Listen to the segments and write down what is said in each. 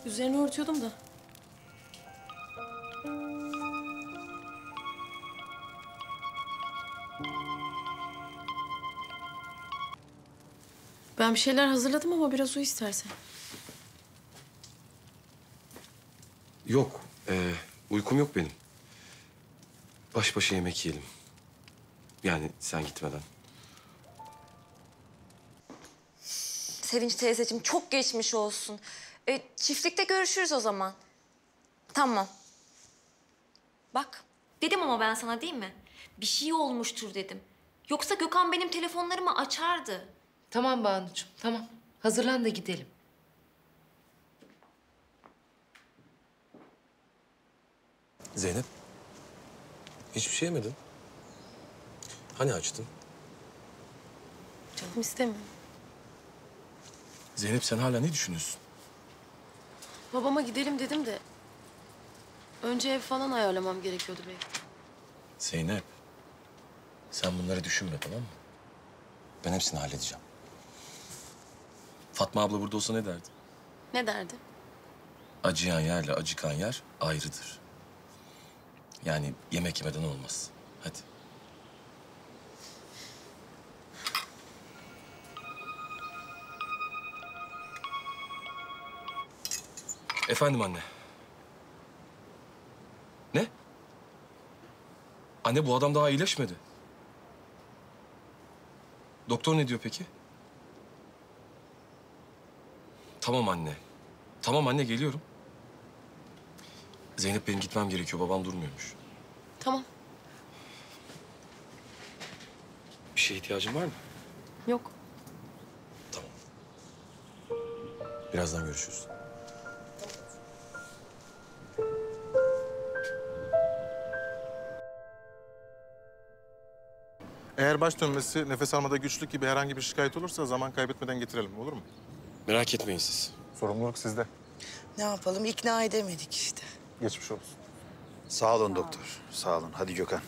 Üzerini örtüyordum da. Ben bir şeyler hazırladım ama biraz uyu istersen. Yok, uykum yok benim. Baş başa yemek yiyelim. Yani sen gitmeden. Sevinç teyzeciğim çok geçmiş olsun. Çiftlikte görüşürüz o zaman. Tamam. Bak dedim ama ben sana değil mi? Bir şey olmuştur dedim. Yoksa Gökhan benim telefonlarımı açardı. Tamam Banucuğum, tamam. Hazırlan da gidelim. Zeynep, hiçbir şey yemedin. Hani açtın? Canım istemiyor. Zeynep sen hala ne düşünüyorsun? Babama gidelim dedim de... önce ev falan ayarlamam gerekiyordu belki. Zeynep, sen bunları düşünme tamam mı? Ben hepsini halledeceğim. Fatma abla burada olsa ne derdi? Ne derdi? Acıyan yerle acıkan yer ayrıdır. Yani yemek yemeden olmaz. Hadi. Efendim anne. Ne? Anne bu adam daha iyileşmedi. Doktor ne diyor peki? Tamam anne. Tamam anne geliyorum. Zeynep benim gitmem gerekiyor. Babam durmuyormuş. Tamam. Bir şeye ihtiyacın var mı? Yok. Tamam. Birazdan görüşürüz. Eğer baş dönmesi, nefes almada güçlük gibi herhangi bir şikayet olursa zaman kaybetmeden getirelim, olur mu? Merak etmeyin siz. Sorumluluk sizde. Ne yapalım, ikna edemedik işte. Geçmiş olsun. Sağ olun doktor. Sağ olun. Hadi Gökhan.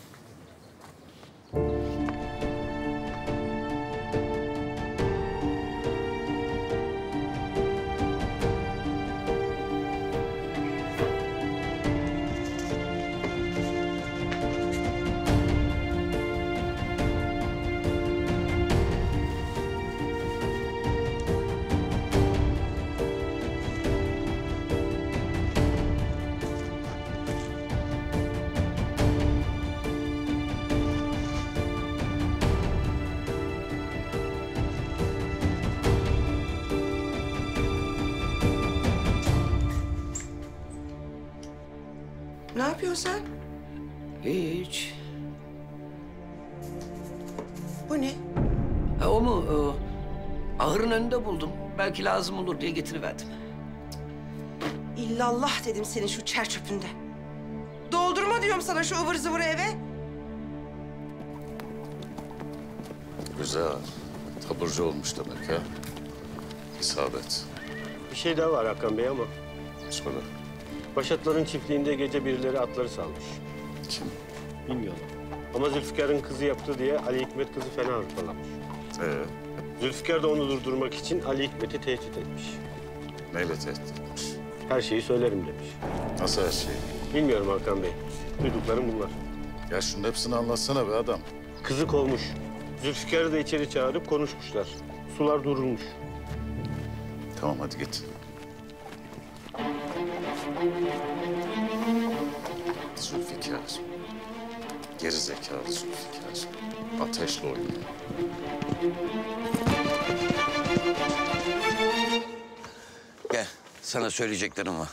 Ne yapıyorsun sen? Hiç. Bu ne? O mu? Ahırın önünde buldum. Belki lazım olur diye getiriverdim. İllallah dedim senin şu çer çöpünde. Doldurma diyorum sana şu ıvır zıvır eve. Güzel. Taburcu olmuş demek ha. İsabet. Bir şey daha var Hakan Bey ama Söyle. Başatların çiftliğinde gece birileri atları salmış. Kim? Bilmiyorum. Ama Zülfikar'ın kızı yaptı diye Ali Hikmet kızı fena hırpalamış. Zülfikar da onu durdurmak için Ali Hikmet'i tehdit etmiş. Neyle tehdit etmiş? Her şeyi söylerim demiş. Nasıl her şeyi? Bilmiyorum Hakan Bey. Duyduklarım bunlar. Ya şunun hepsini anlatsana be adam. Kızı kovmuş. Zülfikar'ı da içeri çağırıp konuşmuşlar. Sular durulmuş. Tamam hadi git. Zülfikar. Geri zekalı Zülfikar. Ateşle oynuyor. Gel, sana söyleyeceklerim var.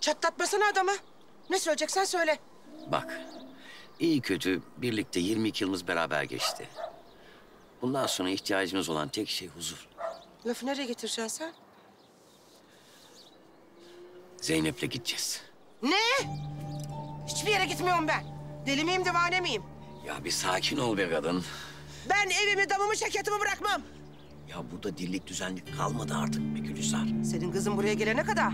Çatlatmasana adamı. Ne söyleyeceksen söyle. Bak, iyi kötü birlikte 22 yılımız beraber geçti. Bundan sonra ihtiyacımız olan tek şey huzur. Lafı nereye getireceksin sen? Zeynep'le gideceğiz. Ne? Hiçbir yere gitmiyorum ben. Deli miyim, divane miyim? Ya bir sakin ol be kadın. Ben evimi, damımı, şirketimi bırakmam. Ya burada dirlik düzenlik kalmadı artık be Gülizar. Senin kızın buraya gelene kadar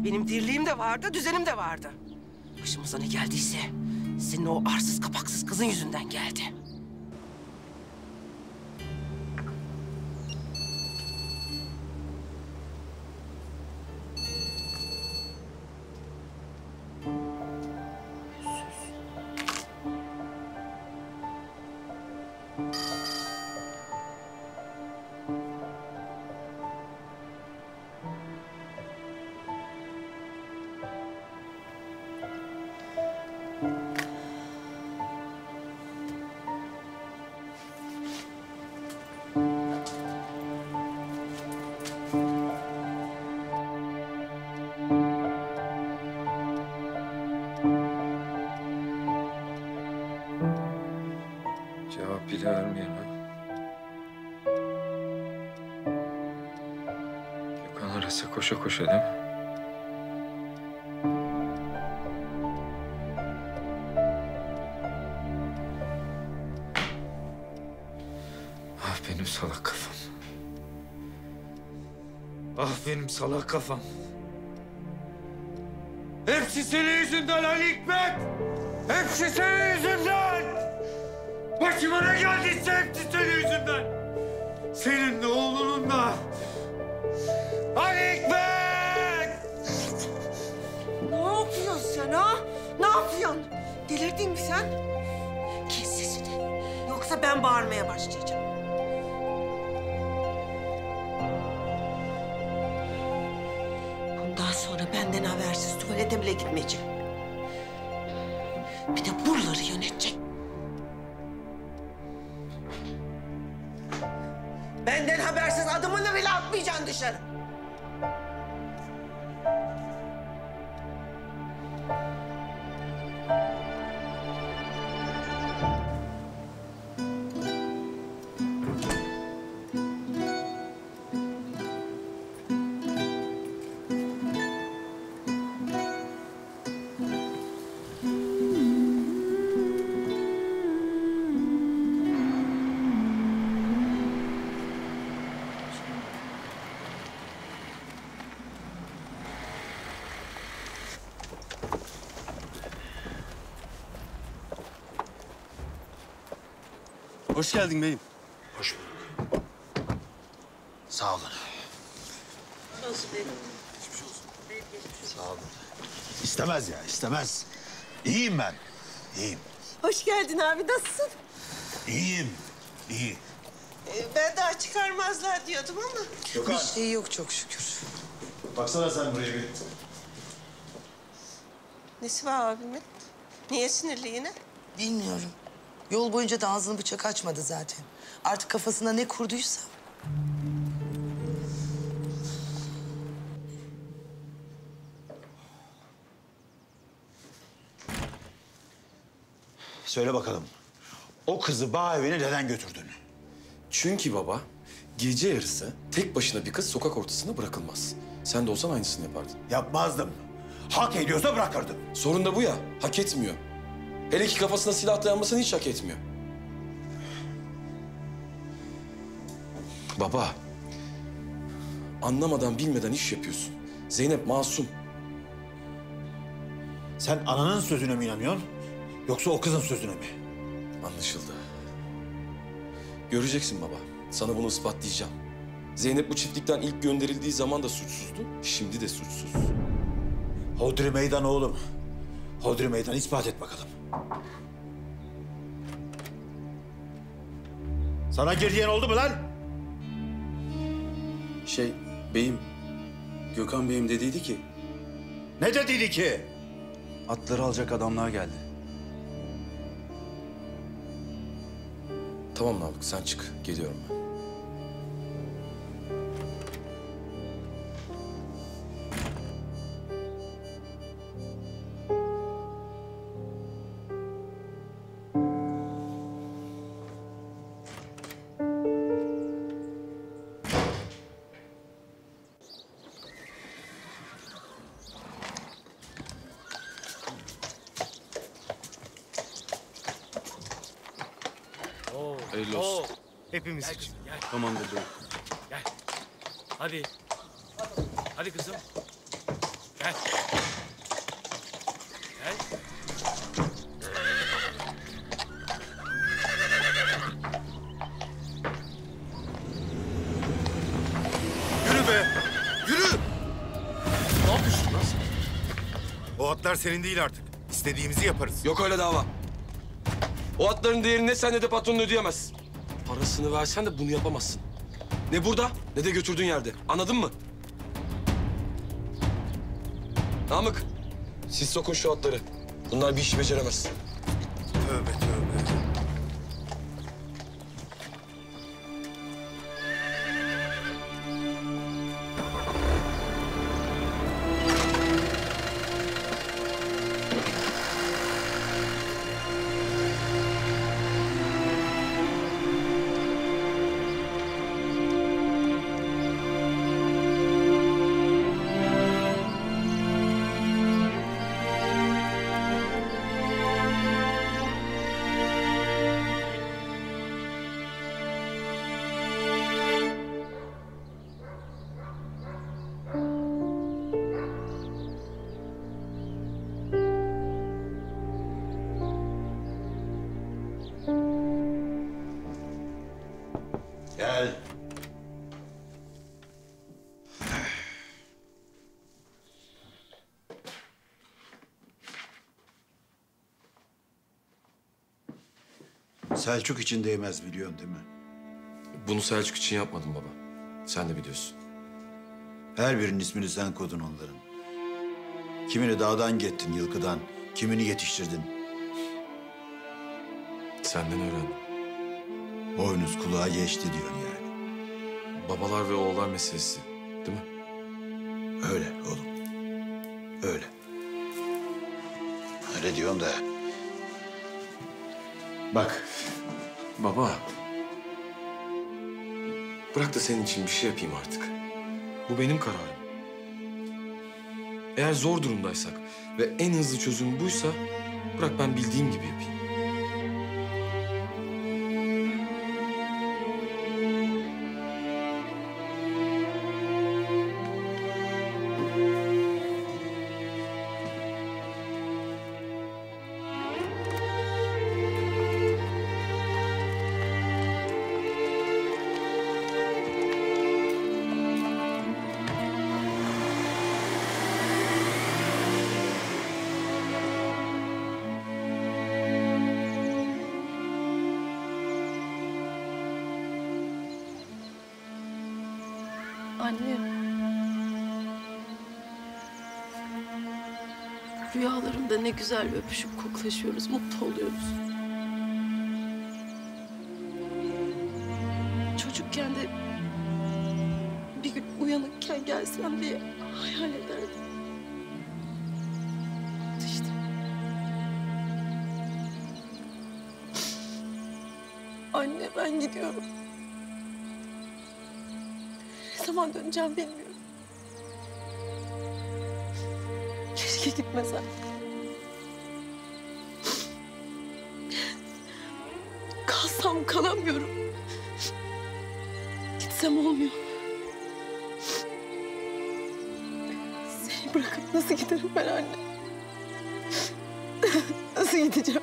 benim dirliğim de vardı, düzenim de vardı. Başımıza ne geldiyse senin o arsız kapaksız kızın yüzünden geldi. Cevap bile vermiyor lan. Gökhan arası koşa koşa değil mi? Ah benim salak kafam. Ah benim salak kafam. Hepsi senin yüzünden Ali Hikmet! Hepsi senin yüzünden! Başıma ne geldiyse hepsi senin yüzünden! Senin de oğlunun da! Ali Hikmet! Ne yapıyorsun sen ha? Ne yapıyorsun? Delirdin mi sen? Kes sesini. Yoksa ben bağırmaya başlayacağım. Bundan sonra benden habersiz tuvalete bile gitmeyeceğim. Bir de buraları yönetecek. Benden habersiz adımını bile atmayacaksın dışarı. Hoş geldin beyim. Hoş bulduk. Sağ olun. Sağ olun. İstemez ya, istemez. İyiyim ben. İyiyim. Hoş geldin abi, nasılsın? İyiyim. İyi. Ben daha çıkarmazlar diyordum ama. Gökhan. Bir şey yok çok şükür. Baksana sen buraya bir. Nesi var abimin? Niye sinirli yine? Bilmiyorum. Yol boyunca da ağzını bıçak açmadı zaten. Artık kafasına ne kurduysa. Söyle bakalım. O kızı bağ evine neden götürdün? Çünkü baba, gece yarısı tek başına bir kız sokak ortasına bırakılmaz. Sen de olsan aynısını yapardın. Yapmazdım. Hak ediyorsa bırakırdım. Sorun da bu ya, hak etmiyor. Hele ki kafasına silah dayanmasını hiç hak etmiyor. Baba, anlamadan bilmeden iş yapıyorsun. Zeynep masum. Sen ananın sözüne mi inanıyorsun? Yoksa o kızın sözüne mi? Anlaşıldı. Göreceksin baba. Sana bunu ispatlayacağım. Zeynep bu çiftlikten ilk gönderildiği zaman da suçsuzdu. Şimdi de suçsuz. Hodri meydan oğlum. Hodri meydan ispat et bakalım. Sana gir diyen oldu mu lan? Beyim, Gökhan beyim dediydi ki... Ne dediydi ki? Atları alacak adamlar geldi. Tamam Namık, sen çık. Geliyorum ben. Hayırlı olsun. Hepimiz için. Tamamdır beyim. Gel. Hadi. Hadi kızım. Gel. Gel. Yürü be! Yürü! Ne yapıyorsun lan sen? O atlar senin değil artık. İstediğimizi yaparız. Yok öyle dava. O atların değerini ne sen ne de patronun ödeyemez. Parasını versen de bunu yapamazsın. Ne burada ne de götürdüğün yerde. Anladın mı? Namık, siz sokun şu atları. Bunlar bir işi beceremez. Tövbe tövbe. Gel. Selçuk için değmez biliyorsun değil mi? Bunu Selçuk için yapmadım baba. Sen de biliyorsun. Her birinin ismini sen kodun onların. Kimini dağdan gettin, yılkıdan. Kimini yetiştirdin. Senden öğrendim. Boynuz kulağa geçti diyorsun yani. Babalar ve oğullar meselesi, değil mi? Öyle oğlum. Öyle. Öyle diyorsun da. Bak. Baba. Bırak da senin için bir şey yapayım artık. Bu benim kararım. Eğer zor durumdaysak ve en hızlı çözüm buysa bırak ben bildiğim gibi yapayım. Anne. Rüyalarımda ne güzel öpüşüp koklaşıyoruz, mutlu oluyoruz. Çocukken de bir gün uyanıkken gelsem diye hayal ederdim. İşte. Anne ben gidiyorum. Ne zaman döneceğim bilmiyorum. Keşke gitmesem. Kalsam kalamıyorum. Gitsem olmuyor. Seni bırakıp nasıl giderim ben anne? Nasıl gideceğim?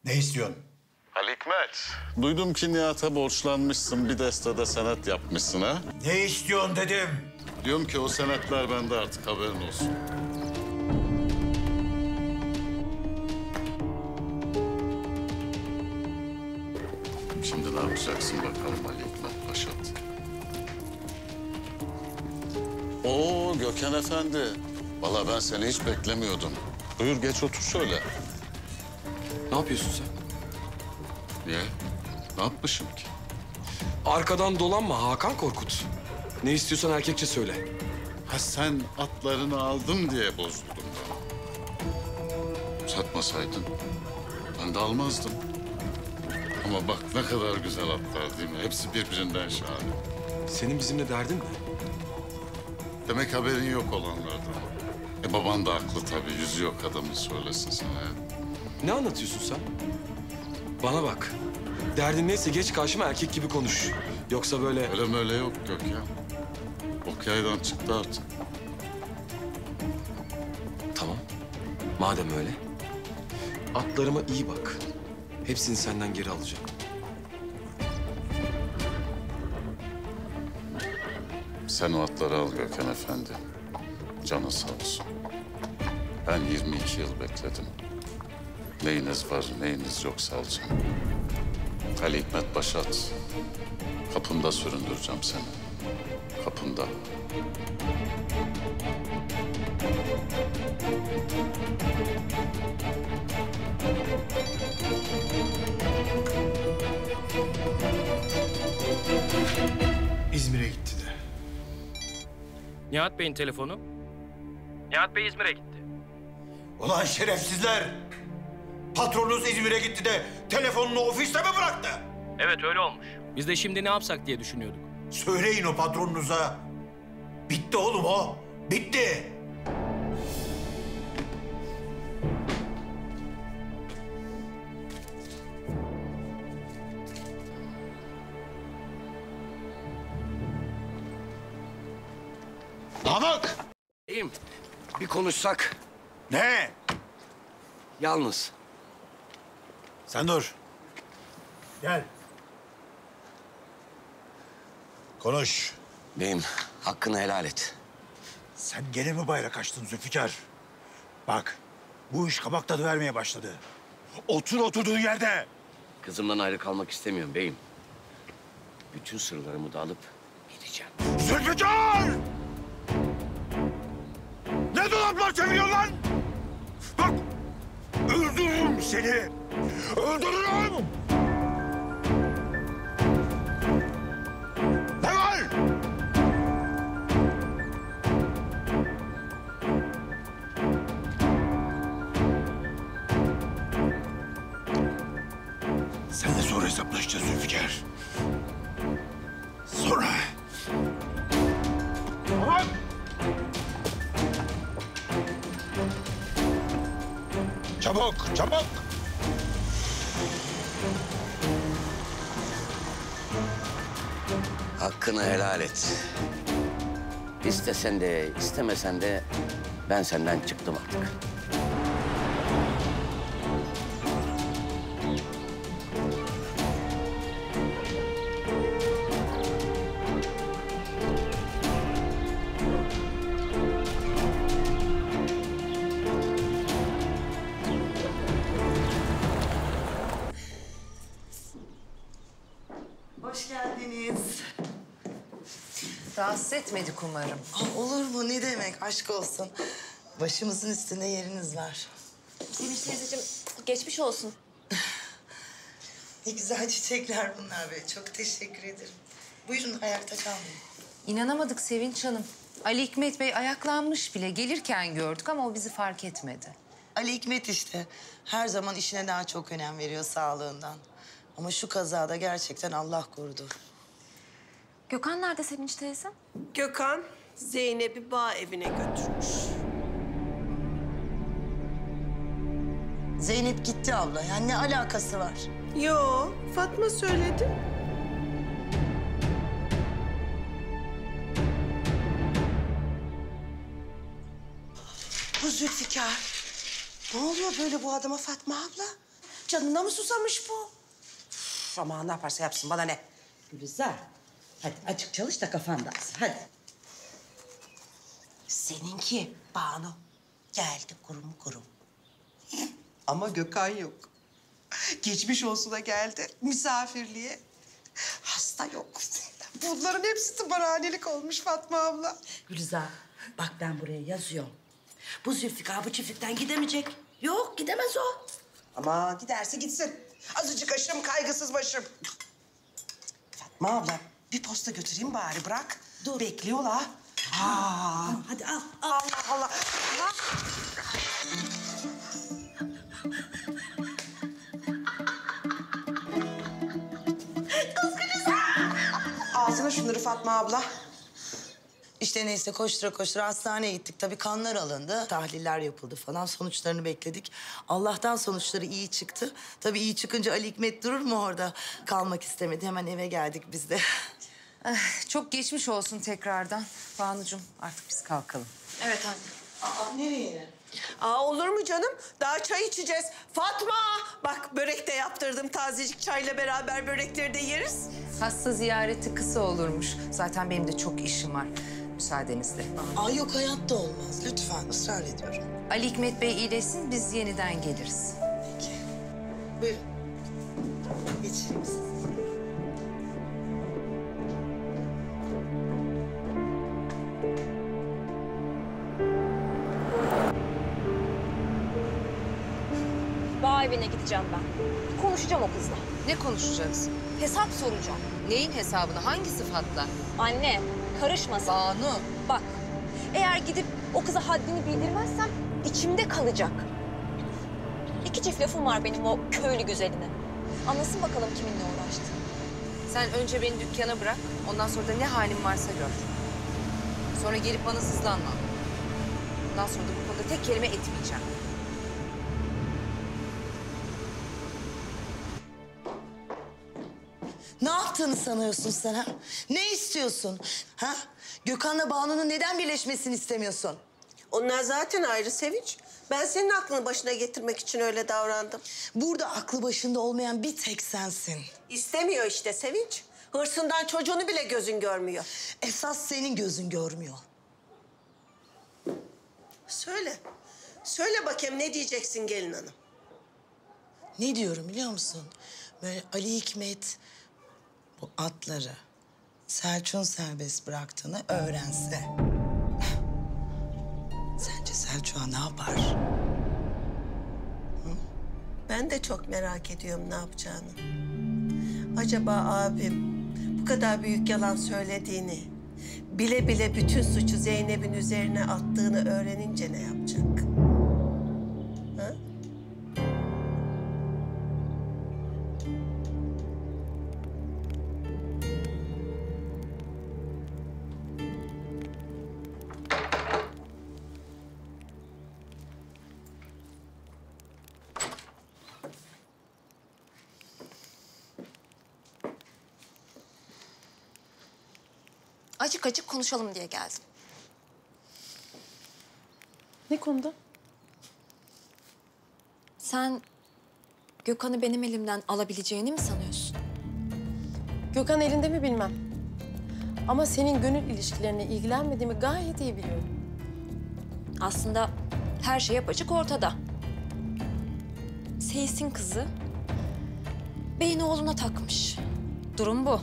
Ne istiyorsun? Ali Hikmet. Duydum ki Nihat'a borçlanmışsın, bir destede senet yapmışsın ha? Ne istiyorsun dedim. Diyorum ki o senetler bende artık, haberin olsun. Şimdi ne yapacaksın bakalım Ali Hikmet Paşat? Oo Gökhan Efendi. Vallahi ben seni hiç beklemiyordum. Buyur geç otur şöyle. Ne yapıyorsun sen? Niye? Ne yapmışım ki? Arkadan dolanma Hakan Korkut. Ne istiyorsan erkekçe söyle. Ha sen atlarını aldım diye bozuldum ben. Satmasaydın ben de almazdım. Ama bak ne kadar güzel atlar değil mi? Hepsi birbirinden şahane. Senin bizimle derdin ne? Demek haberin yok olanlardan. Baban da haklı tabii. Yüzü yok adamın söylesin sana. Ne anlatıyorsun sen? Bana bak. Derdin neyse geç karşıma erkek gibi konuş. Yoksa böyle... Öyle yok Gökhan. Ok yaydan çıktı artık. Tamam. Madem öyle. Atlarıma iyi bak. Hepsini senden geri alacağım. Sen o atları al Gökhan Efendi. Canın sağ olsun. Ben 22 yıl bekledim. Neyiniz var, neyiniz yoksa alacağım. Ali Hikmet Paşat, kapında süründüreceğim seni. Kapında. İzmir'e gitti de. Nihat Bey'in telefonu. Nihat Bey İzmir'e gitti. Ulan şerefsizler! Patronunuz İzmir'e gitti de telefonunu ofiste mi bıraktı? Evet öyle olmuş. Biz de şimdi ne yapsak diye düşünüyorduk. Söyleyin o patronunuza. Bitti oğlum o. Bitti. Namık! İyiyim. Bir konuşsak. Ne? Yalnız. Sen dur. Gel. Konuş. Beyim, hakkını helal et. Sen gene mi bayrak açtın Zülfikar? Bak, bu iş kabak tadı vermeye başladı. Otur oturduğun yerde. Kızımdan ayrı kalmak istemiyorum beyim. Bütün sırlarımı da alıp gideceğim. Zülfikar! Ne dolaplar çeviriyorsun lan? Bak, öldürürüm seni. Öldürürüm. Ne var? Seninle sonra hesaplaşacağız Zülfikar. Sonra. Tamam. Çabuk, çabuk. Hakkını helal et. İstesen de istemesen de ben senden çıktım artık. Hoş geldiniz. Rahatsız etmedik umarım. Olur mu? Ne demek? Aşk olsun. Başımızın üstünde yeriniz var. Sevinç teyzeciğim geçmiş olsun. Ne güzel çiçekler bunlar be. Çok teşekkür ederim. Buyurun ayakta kalmayın. İnanamadık Sevinç Hanım. Ali Hikmet Bey ayaklanmış bile. Gelirken gördük ama o bizi fark etmedi. Ali Hikmet işte. Her zaman işine daha çok önem veriyor sağlığından. Ama şu kazada gerçekten Allah korudu. Gökhan nerede Sevinç teyze? Gökhan Zeynep'i bağ evine götürmüş. Zeynep gitti abla. Yani ne alakası var? Yo, Fatma söyledi. Bu Zülfikar. Ne oluyor böyle bu adama Fatma abla? Canına mı susamış bu? Üf, ama ne yaparsa yapsın bana ne? Gülizar, hadi açık çalış da kafan dağılsın, hadi. Seninki Banu. Geldi kurum kurum. Ama Gökhan yok. Geçmiş olsuna geldi misafirliğe. Hasta yok. Bunların hepsi tımarhanelik olmuş Fatma abla. Gülizar, bak ben buraya yazıyorum. Bu Zülfikar bu çiftlikten gidemeyecek. Yok, gidemez o. Ama giderse gitsin. Azıcık aşım, kaygısız başım. Fatma abla, bir posta götüreyim bari bırak. Dur. Bekliyorlar. Tamam, hadi al. Allah Allah. Kız Gülizar! Ağzına şunları Fatma abla. İşte neyse koştura koştura hastaneye gittik. Tabii kanlar alındı, tahliller yapıldı falan. Sonuçlarını bekledik. Allah'tan sonuçları iyi çıktı. Tabii iyi çıkınca Ali Hikmet durur mu orada? Kalmak istemedi. Hemen eve geldik biz de. Çok geçmiş olsun tekrardan. Banucuğum artık biz kalkalım. Evet anne. Aa, nereye? Olur mu canım? Daha çay içeceğiz. Fatma! Bak börek de yaptırdım. Tazecik çayla beraber börekleri de yeriz. Hasta ziyareti kısa olurmuş. Zaten benim de çok işim var. Müsaadenizle. Yok hayatta olmaz. Lütfen ısrar ediyorum. Ali Hikmet Bey iyileşsin, biz yeniden geliriz. Buyurun. Geçireyim sizi. Bağ evine gideceğim ben. Konuşacağım o kızla. Ne konuşacağız? Hesap soracağım. Neyin hesabını, hangi sıfatla? Anne, karışmasın. Banu. Bak, eğer gidip o kıza haddini bildirmezsem içimde kalacak. 2 çift lafım var benim o köylü güzeline. Anlasın bakalım kiminle uğraştı. Sen önce beni dükkana bırak, ondan sonra da ne halin varsa gör. Sonra gelip bana sızlanma. Bundan sonra da bu konuda tek kelime etmeyeceğim. Ne yaptığını sanıyorsun sen ha? Ne istiyorsun? Ha? Gökhan'la Banu'nun neden birleşmesini istemiyorsun? Onlar zaten ayrı Sevinç. Ben senin aklını başına getirmek için öyle davrandım. Burada aklı başında olmayan bir tek sensin. İstemiyor işte Sevinç. Hırsından çocuğunu bile gözün görmüyor. Esas senin gözün görmüyor. Söyle. Söyle bakayım ne diyeceksin gelin hanım? Ne diyorum biliyor musun? Böyle Ali Hikmet bu atları Selçuk'un serbest bıraktığını öğrense... Sence Selçuk'a ne yapar? Ben de çok merak ediyorum ne yapacağını. Acaba abim bu kadar büyük yalan söylediğini, bile bile bütün suçu Zeynep'in üzerine attığını öğrenince ne yapacak? Ha? Açık açık konuşalım diye geldim. Ne konuda? Sen Gökhan'ı benim elimden alabileceğini mi sanıyorsun? Gökhan elinde mi bilmem. Ama senin gönül ilişkilerine ilgilenmediğimi gayet iyi biliyorum. Aslında her şey apaçık ortada. Seyis'in kızı beyni oğluna takmış. Durum bu.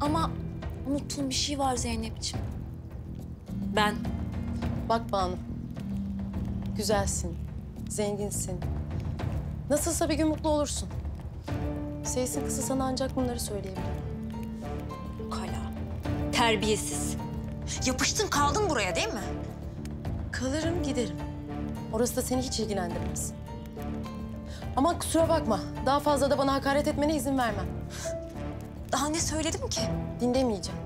Ama unuttuğum bir şey var Zeynep'ciğim. Ben. Bak Banu, güzelsin, zenginsin. Nasılsa bir gün mutlu olursun. Seyis'in kızı sana ancak bunları söyleyebilir. Kala, terbiyesiz. Yapıştın kaldın buraya değil mi? Kalırım giderim. Orası da seni hiç ilgilendirmez. Ama kusura bakma, daha fazla da bana hakaret etmene izin vermem. Daha ne söyledim ki? Dinlemeyeceğim.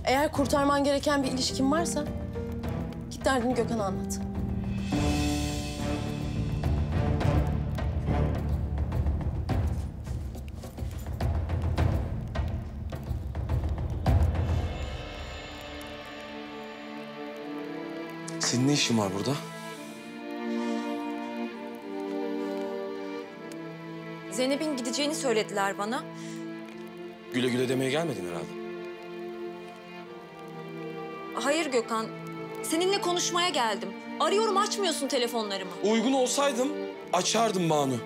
Eğer kurtarman gereken bir ilişkin varsa git derdini Gökhan'a anlat. Senin ne işin var burada? Zeynep'in gideceğini söylediler bana. Güle güle demeye gelmedin herhalde. Hayır Gökhan, seninle konuşmaya geldim. Arıyorum açmıyorsun telefonlarımı. Uygun olsaydım açardım Banu.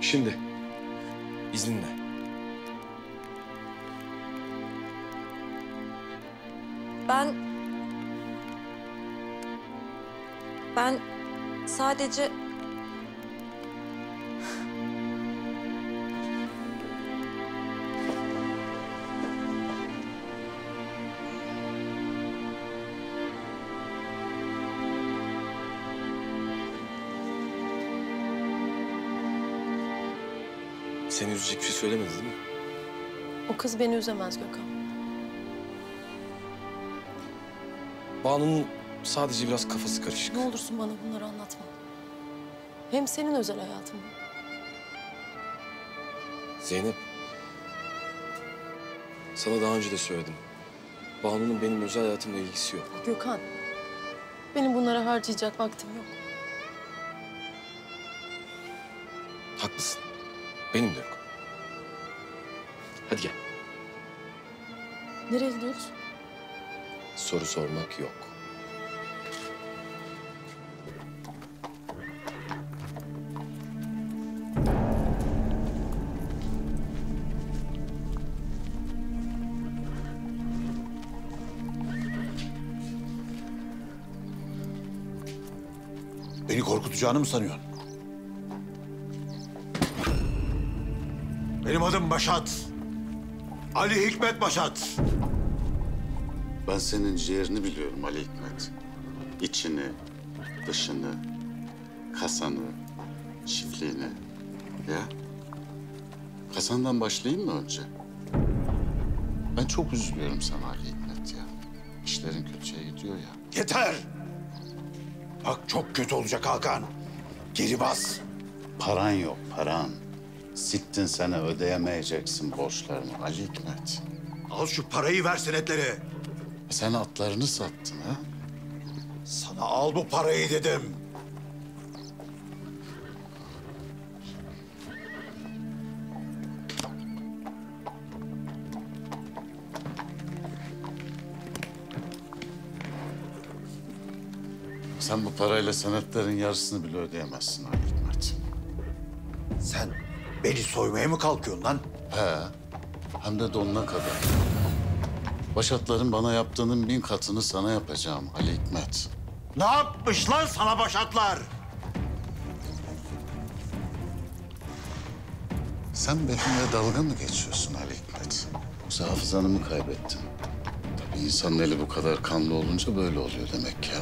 Şimdi. İzninle. Ben sadece... Seni üzecek bir şey söylemedi değil mi? O kız beni üzemez Gökhan. Banu'nun sadece biraz kafası karışık. Ne olursun bana bunları anlatma. Hem senin özel hayatın bu. Zeynep. Sana daha önce de söyledim. Banu'nun benim özel hayatımla ilgisi yok. Gökhan, benim bunlara harcayacak vaktim yok. Haklısın. Benim de yok. Hadi gel. Nereye gidiyoruz? Soru sormak yok. Beni korkutacağını mı sanıyorsun? Benim adım Başat. Ali Hikmet Başat. Ben senin ciğerini biliyorum Ali Hikmet. İçini, dışını, kasanı, çiftliğini. Ya? Kasandan başlayayım mı önce? Ben çok üzülüyorum sana Ali Hikmet ya. İşlerin kötüye gidiyor ya. Yeter! Bak çok kötü olacak Hakan. Geri bas. Paran yok, paran. Sittin sene ödeyemeyeceksin borçlarını Ali Hikmet. Al şu parayı ver senetleri. Sen atlarını sattın ha? Sana al bu parayı dedim. Sen bu parayla senetlerin yarısını bile ödeyemezsin Ali Hikmet. Sen beni soymaya mı kalkıyorsun lan? He, hem de donuna kadar. Başatların bana yaptığının 1000 katını sana yapacağım Ali Hikmet. Ne yapmış lan sana Başatlar? Sen benimle dalga mı geçiyorsun Ali Hikmet? Yoksa hafızanı mı kaybettin? Tabii insanın eli bu kadar kanlı olunca böyle oluyor demek ya.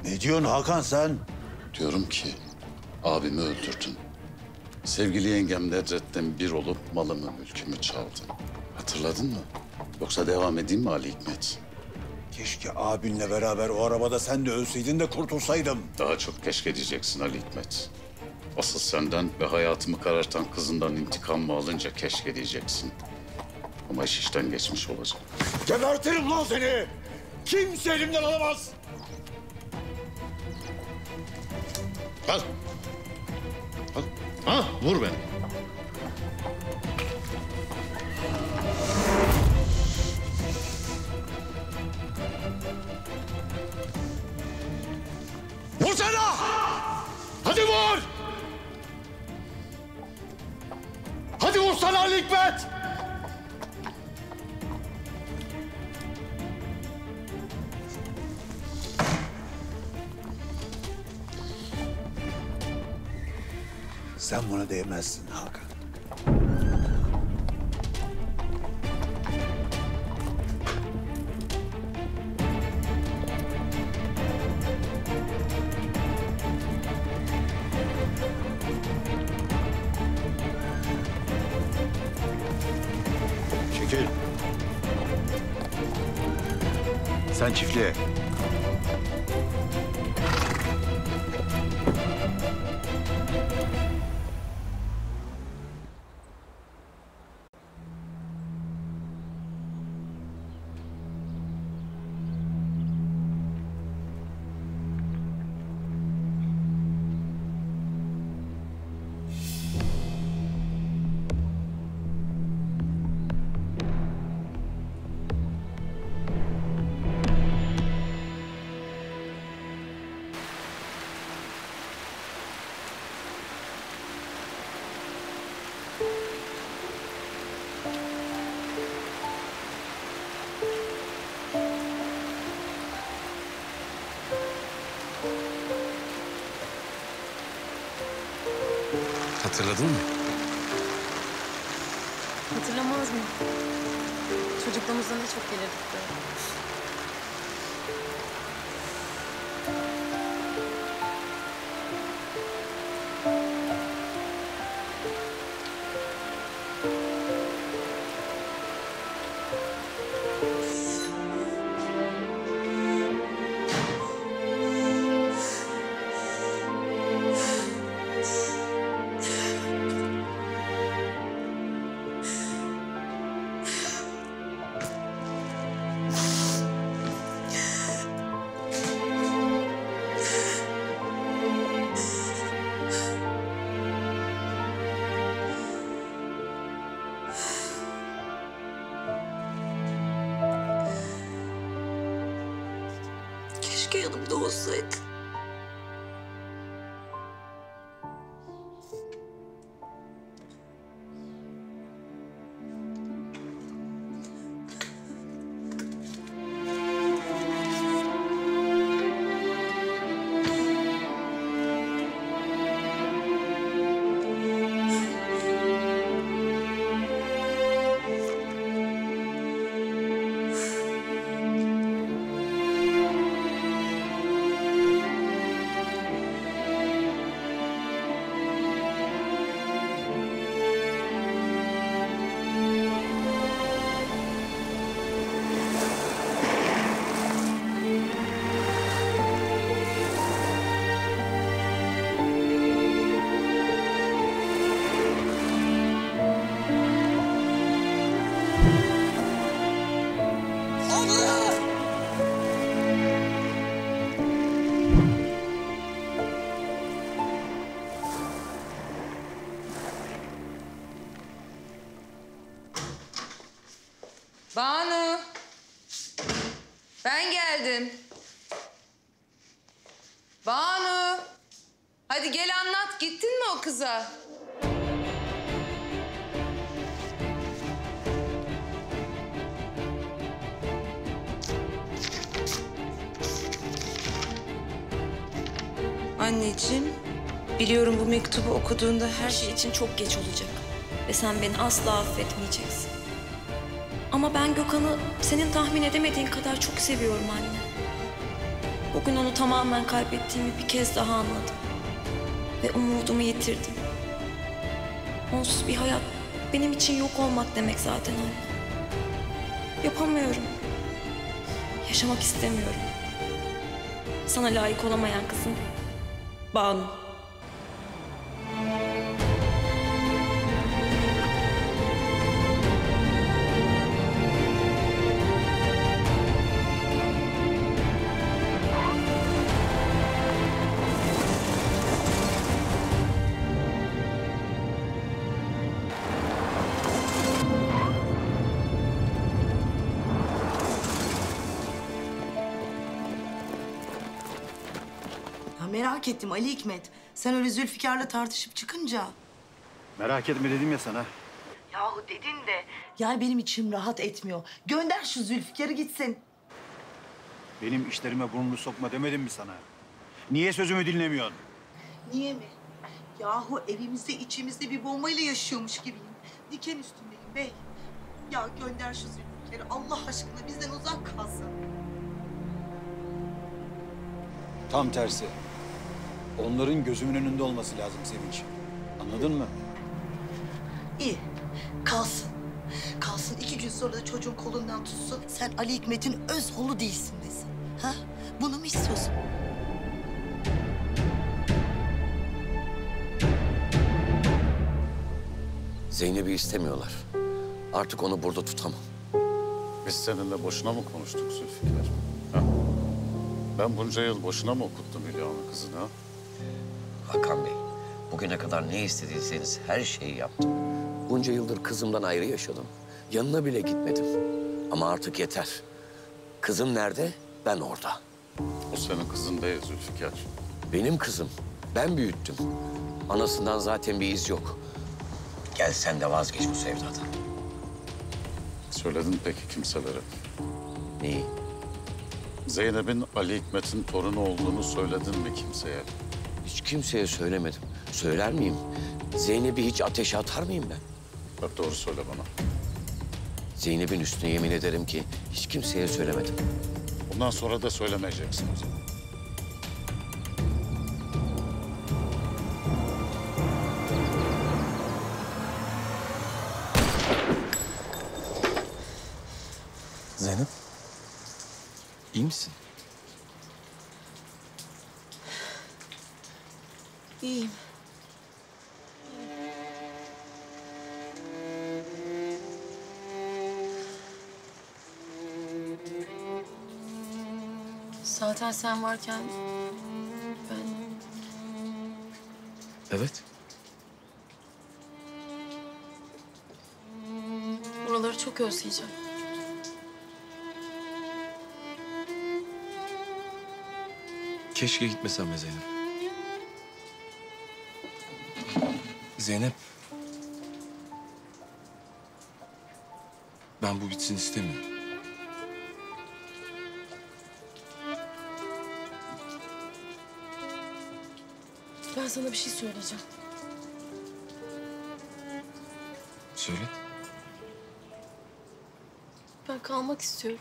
Ne diyorsun Hakan sen? Diyorum ki abimi öldürdün. Sevgili yengem Nedret'ten bir olup malımı, mülkümü çaldın. Hatırladın mı? Yoksa devam edeyim mi Ali Hikmet? Keşke abinle beraber o arabada sen de ölseydin de kurtulsaydım. Daha çok keşke diyeceksin Ali Hikmet. Asıl senden ve hayatımı karartan kızından intikamımı alınca keşke diyeceksin. Ama iş işten geçmiş olacak. Gebertirim lan seni! Kimse elimden alamaz! Al. Al. Ha, vur beni. Vursana! Hadi vur! Hadi vursana Ali Hikmet! Sen buna değmezsin Hakan. Çekil. Sen çiftliğe. Hatırladın mı? Hatırlamaz mı? Çocukluğumuzda ne çok gelirdik böyle. Keşke yanımda olsaydın. Banu. Ben geldim. Banu. Hadi gel anlat. Gittin mi o kıza? Anneciğim, biliyorum bu mektubu okuduğunda her şey için çok geç olacak. Ve sen beni asla affetmeyeceksin. Ama ben Gökhan'ı senin tahmin edemediğin kadar çok seviyorum anne. Bugün onu tamamen kaybettiğimi bir kez daha anladım. Ve umudumu yitirdim. Onsuz bir hayat benim için yok olmak demek zaten anne. Yapamıyorum. Yaşamak istemiyorum. Sana layık olamayan kızım Banu. Merak ettim Ali Hikmet. Sen öyle Zülfikar'la tartışıp çıkınca. Merak etme dedim ya sana. Yahu dedin de. Yani benim içim rahat etmiyor. Gönder şu Zülfikar'ı gitsin. Benim işlerime burnunu sokma demedim mi sana? Niye sözümü dinlemiyorsun? Niye mi? Yahu evimizde içimizde bir bombayla yaşıyormuş gibiyim. Diken üstündeyim bey. Ya gönder şu Zülfikar'ı Allah aşkına bizden uzak kalsın. Tam tersi. Onların gözümün önünde olması lazım Sevinç. Anladın mı? İyi. Kalsın. Kalsın. 2 gün sonra da çocuğun kolundan tutsun. Sen Ali Hikmet'in öz oğlu değilsin desin. Ha? Bunu mu istiyorsun? Zeynep'i istemiyorlar. Artık onu burada tutamam. Biz seninle boşuna mı konuştuk Zülfikar? Ha? Ben bunca yıl boşuna mı okuttum Hülya'nın kızını? Ha? Hakan Bey, bugüne kadar ne istediyseniz her şeyi yaptım. Bunca yıldır kızımdan ayrı yaşadım. Yanına bile gitmedim. Ama artık yeter. Kızım nerede? Ben orada. O senin kızın değil Zülfikar. Benim kızım. Ben büyüttüm. Anasından zaten bir iz yok. Gel sen de vazgeç bu sevdadan. Söyledin peki kimselere? Neyi? Zeynep'in Ali Hikmet'in torunu olduğunu söyledin mi kimseye? Hiç kimseye söylemedim. Söyler miyim? Zeynep'i hiç ateşe atar mıyım ben? Bak doğru söyle bana. Zeynep'in üstüne yemin ederim ki hiç kimseye söylemedim. Bundan sonra da söylemeyeceksin o zaman. Zeynep. İyi misin? İyiyim. Zaten sen varken ben... Evet. Buraları çok özleyeceğim. Keşke gitmesem be Zeynep. Zeynep. Ben bu bitsin istemiyorum. Ben sana bir şey söyleyeceğim. Söyle. Ben kalmak istiyorum.